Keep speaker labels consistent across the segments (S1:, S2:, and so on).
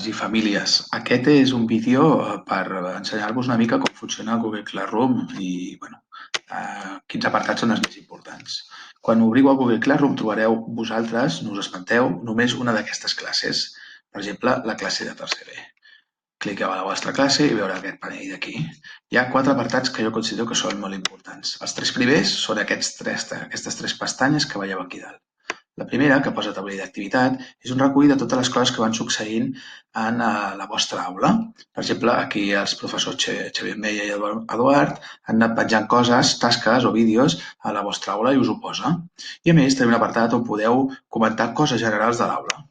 S1: i famílies. Aquest és un vídeo per ensenyar-vos una mica com funciona Google Classroom i quins apartats són els més importants. Quan obriu el Google Classroom trobareu vosaltres, no us espanteu, només una d'aquestes classes. Per exemple, la classe de tercer B. Cliqueu a la vostra classe i veureu aquest panell d'aquí. Hi ha 4 apartats que jo considero que són molt importants. Els 3 primers són aquestes 3 pestanyes que veieu aquí dalt. La primera, que posa taulell d'activitat, és un recull de totes les coses que van succeint en la vostra aula. Per exemple, aquí els professors Xavier Meia i Eduard han anat penjant coses, tasques o vídeos a la vostra aula i us ho posa. I a més, tenim un apartat on podeu comentar coses generals de l'aula.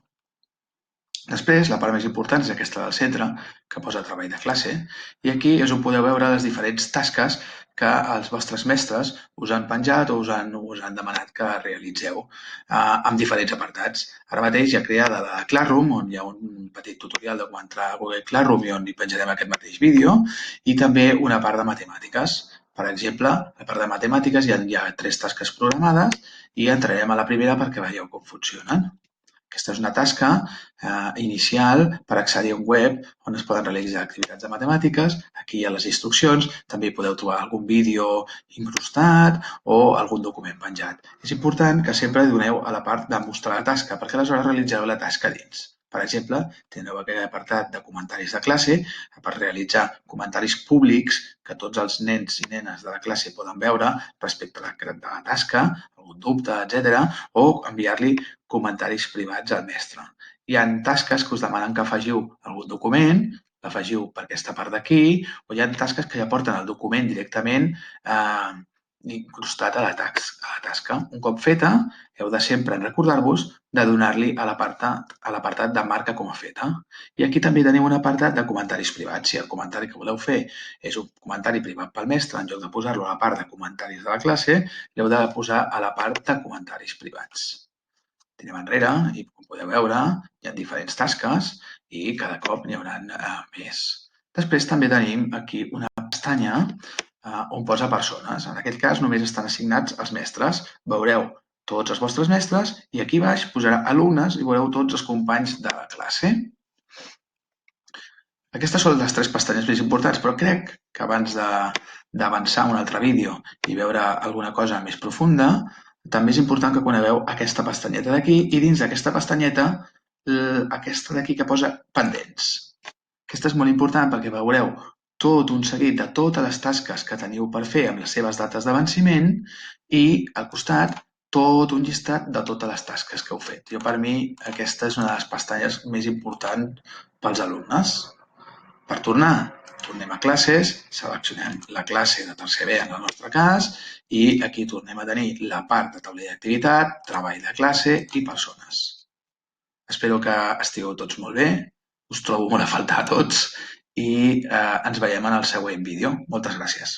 S1: Després, la part més important és aquesta del centre, que posa treball de classe, i aquí és on podeu veure les diferents tasques que els vostres mestres us han penjat o us han demanat que realitzeu amb diferents apartats. Ara mateix hi ha creada la de Classroom, on hi ha un petit tutorial de com entrar a Google Classroom i on hi penjarem aquest mateix vídeo, i també una part de matemàtiques. Per exemple, a la part de matemàtiques hi ha 3 tasques programades i entrarem a la primera perquè veieu com funcionen. Aquesta és una tasca inicial per accedir a un web on es poden realitzar activitats de matemàtiques. Aquí hi ha les instruccions, també hi podeu trobar algun vídeo incrustat o algun document penjat. És important que sempre doneu a la part de mostrar la tasca, perquè aleshores realitzeu la tasca dins. Per exemple, tindreu aquest apartat de comentaris de classe per realitzar comentaris públics que tots els nens i nenes de la classe poden veure respecte a la tasca, algun dubte, etc. o enviar-li comentaris privats al mestre. Hi ha tasques que us demanen que afegiu algun document, l'afegiu per aquesta part d'aquí, o hi ha tasques que ja porten el document directament incrustat a la tasca. Un cop feta, heu de sempre recordar-vos de donar-li a l'apartat de marca com a feta. I aquí també teniu un apartat de comentaris privats. Si el comentari que voleu fer és un comentari privat pel mestre, en lloc de posar-lo a la part de comentaris de la classe, l'heu de posar a la part de comentaris privats. Tirem enrere i, com podeu veure, hi ha diferents tasques i cada cop n'hi haurà més. Després també tenim aquí una pestanya on posa persones. En aquest cas només estan assignats els mestres. Veureu tots els vostres mestres i aquí baix posarà alumnes i veureu tots els companys de la classe. Aquestes són les 3 pestanyes més importants, però crec que abans d'avançar a un altre vídeo i veure alguna cosa més profunda, també és important que conegueu aquesta pestanyeta d'aquí i dins d'aquesta pestanyeta aquesta d'aquí que posa pendents. Aquesta és molt important perquè veureu tot un seguit de totes les tasques que teniu per fer amb les seves dates de venciment i al costat tot un llistat de totes les tasques que heu fet. Per mi aquesta és una de les pestanyes més importants pels alumnes. Per tornar, tornem a classes, seleccionem la classe de tercer B en el nostre cas i aquí tornem a tenir la part de taulell d'activitat, treball de classe i persones. Espero que estigueu tots molt bé, us trobo molt a faltar a tots i ens veiem en el següent vídeo. Moltes gràcies.